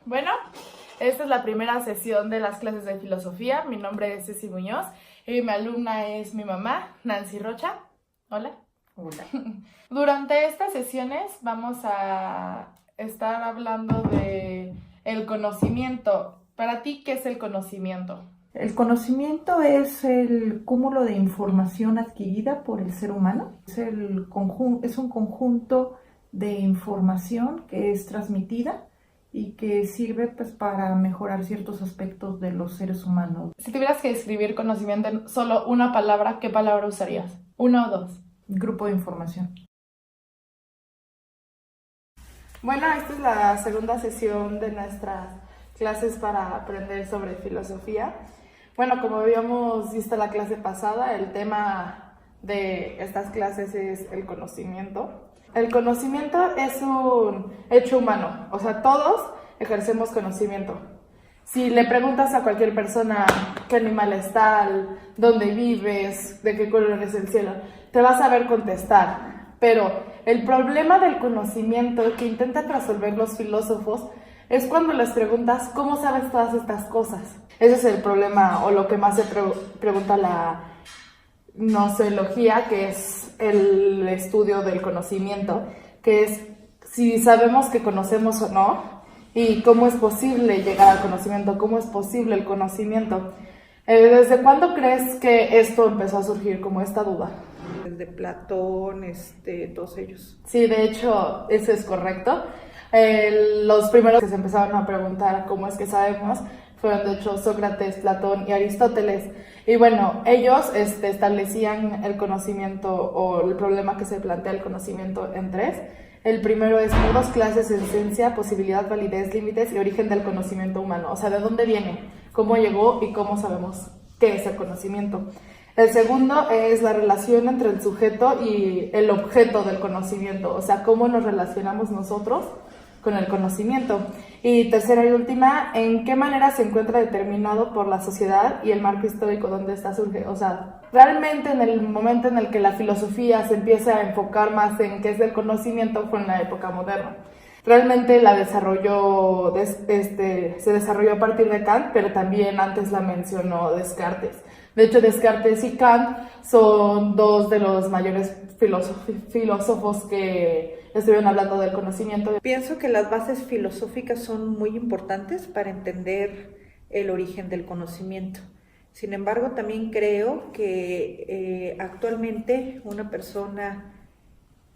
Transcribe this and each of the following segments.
Bueno, esta es la primera sesión de las clases de filosofía. Mi nombre es Ceci Muñoz y mi alumna es mi mamá, Nancy Rocha. Hola. Hola. Durante estas sesiones vamos a estar hablando de el conocimiento. Para ti, ¿qué es el conocimiento? El conocimiento es el cúmulo de información adquirida por el ser humano. Es un conjunto de información que es transmitida y que sirve pues, para mejorar ciertos aspectos de los seres humanos. Si tuvieras que describir conocimiento en solo una palabra, ¿qué palabra usarías? ¿Una o dos? Grupo de información. Bueno, esta es la segunda sesión de nuestras clases para aprender sobre filosofía. Bueno, como habíamos visto la clase pasada, el tema de estas clases es el conocimiento. El conocimiento es un hecho humano, o sea, todos ejercemos conocimiento. Si le preguntas a cualquier persona qué animal es tal, dónde vives, de qué color es el cielo, te va a saber contestar. Pero el problema del conocimiento que intentan resolver los filósofos es cuando les preguntas cómo sabes todas estas cosas. Ese es el problema o lo que más se pregunta la gnoseología, que es el estudio del conocimiento, que es si sabemos que conocemos o no y cómo es posible llegar al conocimiento, cómo es posible el conocimiento. ¿Desde cuándo crees que esto empezó a surgir como esta duda? Desde Platón, todos ellos. Sí, de hecho, eso es correcto. Los primeros que se empezaron a preguntar cómo es que sabemos fueron de hecho Sócrates, Platón y Aristóteles. Y bueno, ellos establecían el conocimiento o el problema que se plantea el conocimiento en tres. El primero es modos, clases, esencia, posibilidad, validez, límites y origen del conocimiento humano. O sea, ¿de dónde viene? ¿Cómo llegó? ¿Y cómo sabemos qué es el conocimiento? El segundo es la relación entre el sujeto y el objeto del conocimiento, o sea, cómo nos relacionamos nosotros con el conocimiento. Y tercera y última, en qué manera se encuentra determinado por la sociedad y el marco histórico donde está surge. O sea, realmente en el momento en el que la filosofía se empieza a enfocar más en qué es el conocimiento fue en la época moderna. Realmente la desarrolló, se desarrolló a partir de Kant, pero también antes la mencionó Descartes. De hecho, Descartes y Kant son dos de los mayores filósofos que estuvieron hablando del conocimiento. Pienso que las bases filosóficas son muy importantes para entender el origen del conocimiento. Sin embargo, también creo que actualmente una persona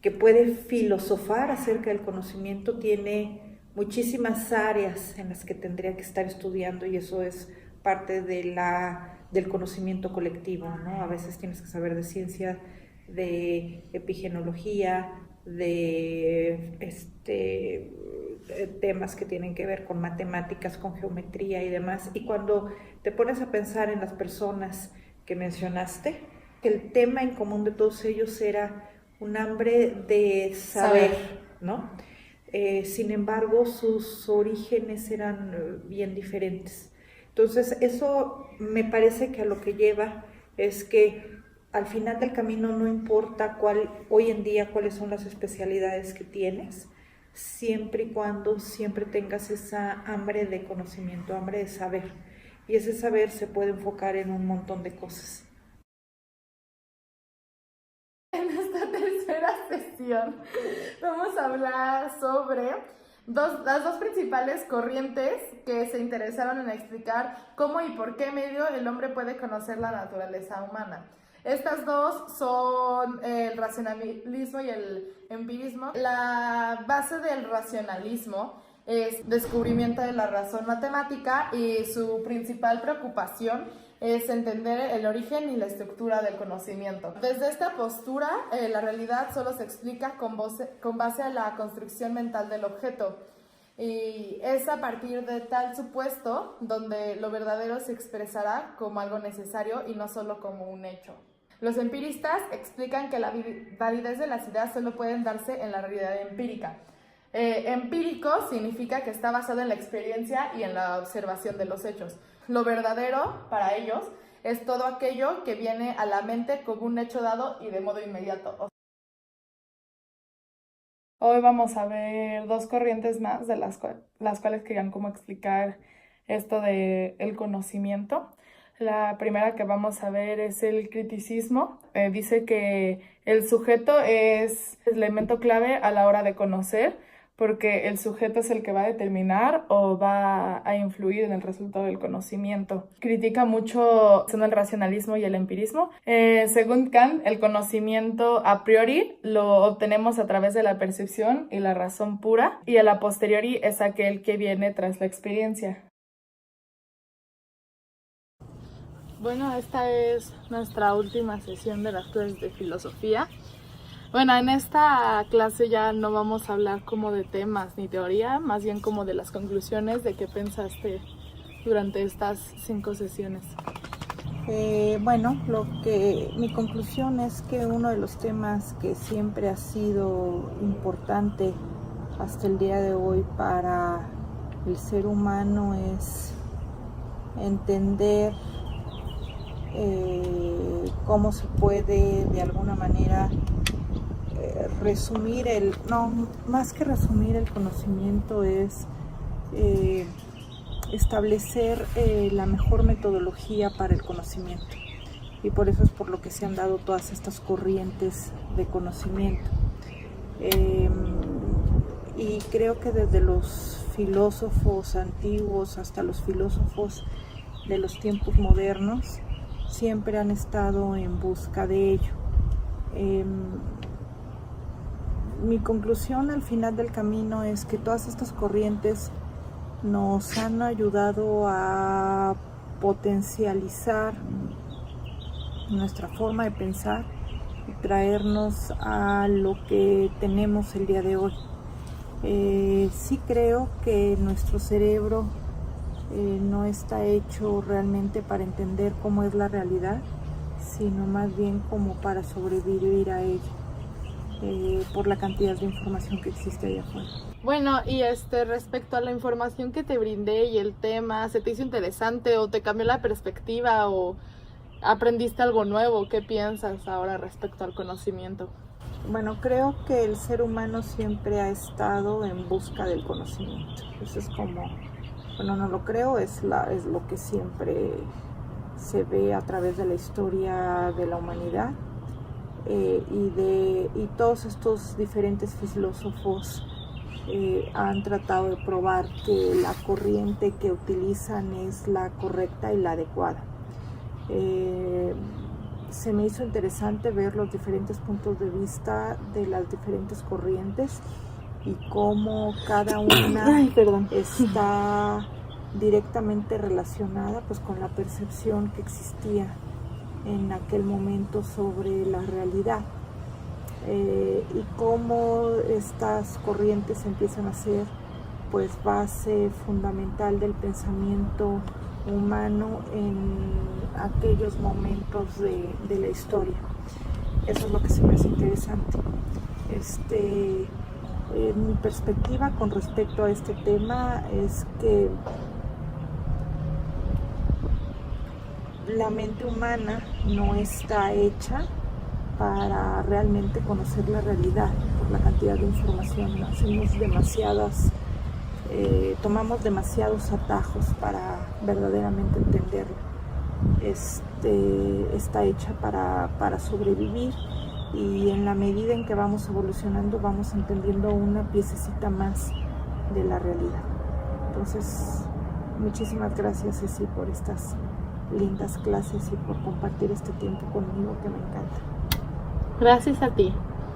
que puede filosofar acerca del conocimiento tiene muchísimas áreas en las que tendría que estar estudiando y eso es parte del conocimiento colectivo, ¿no? A veces tienes que saber de ciencia, de epigenología, de temas que tienen que ver con matemáticas, con geometría y demás. Y cuando te pones a pensar en las personas que mencionaste, el tema en común de todos ellos era un hambre de saber, ¿no? Sin embargo, sus orígenes eran bien diferentes. Entonces, eso me parece que a lo que lleva es que al final del camino no importa hoy en día cuáles son las especialidades que tienes, siempre y cuando siempre tengas esa hambre de conocimiento, hambre de saber. Y ese saber se puede enfocar en un montón de cosas. En esta tercera sesión vamos a hablar sobre las dos principales corrientes que se interesaron en explicar cómo y por qué medio el hombre puede conocer la naturaleza humana. Estas dos son el racionalismo y el empirismo. La base del racionalismo es descubrimiento de la razón matemática y su principal preocupación es entender el origen y la estructura del conocimiento. Desde esta postura, la realidad solo se explica con base a la construcción mental del objeto. Y es a partir de tal supuesto donde lo verdadero se expresará como algo necesario y no solo como un hecho. Los empiristas explican que la validez de las ideas solo pueden darse en la realidad empírica. Empírico significa que está basado en la experiencia y en la observación de los hechos. Lo verdadero, para ellos, es todo aquello que viene a la mente como un hecho dado y de modo inmediato. Hoy vamos a ver dos corrientes más de las cuales querían como explicar esto de el conocimiento. La primera que vamos a ver es el criticismo. Dice que el sujeto es el elemento clave a la hora de conocer, porque el sujeto es el que va a determinar o va a influir en el resultado del conocimiento. Critica mucho el racionalismo y el empirismo. Según Kant, el conocimiento a priori lo obtenemos a través de la percepción y la razón pura, y el a posteriori es aquel que viene tras la experiencia. Bueno, esta es nuestra última sesión de las clases de filosofía. Bueno, en esta clase ya no vamos a hablar como de temas ni teoría, más bien como de las conclusiones de qué pensaste durante estas 5 sesiones. Mi conclusión es que uno de los temas que siempre ha sido importante hasta el día de hoy para el ser humano es entender cómo se puede de alguna manera más que resumir el conocimiento es establecer la mejor metodología para el conocimiento, y por eso es por lo que se han dado todas estas corrientes de conocimiento. Y creo que desde los filósofos antiguos hasta los filósofos de los tiempos modernos siempre han estado en busca de ello. Mi conclusión al final del camino es que todas estas corrientes nos han ayudado a potencializar nuestra forma de pensar y traernos a lo que tenemos el día de hoy. Sí creo que nuestro cerebro no está hecho realmente para entender cómo es la realidad, sino más bien como para sobrevivir a ella, por la cantidad de información que existe allá afuera. Bueno, y respecto a la información que te brindé y el tema, ¿se te hizo interesante o te cambió la perspectiva o aprendiste algo nuevo? ¿Qué piensas ahora respecto al conocimiento? Bueno, creo que el ser humano siempre ha estado en busca del conocimiento. Eso es como, bueno, no lo creo, es lo que siempre se ve a través de la historia de la humanidad, y todos estos diferentes filósofos han tratado de probar que la corriente que utilizan es la correcta y la adecuada. Se me hizo interesante ver los diferentes puntos de vista de las diferentes corrientes y cómo cada una está directamente relacionada pues con la percepción que existía en aquel momento sobre la realidad, y cómo estas corrientes empiezan a ser pues base fundamental del pensamiento humano en aquellos momentos de la historia. Eso es lo que se me hace interesante. Mi perspectiva con respecto a este tema es que la mente humana no está hecha para realmente conocer la realidad por la cantidad de información. Tomamos demasiados atajos para verdaderamente entenderlo. Está hecha para sobrevivir, y en la medida en que vamos evolucionando vamos entendiendo una piececita más de la realidad. Entonces, muchísimas gracias, Ceci, por estas lindas clases y por compartir este tiempo conmigo, que me encanta. Gracias a ti.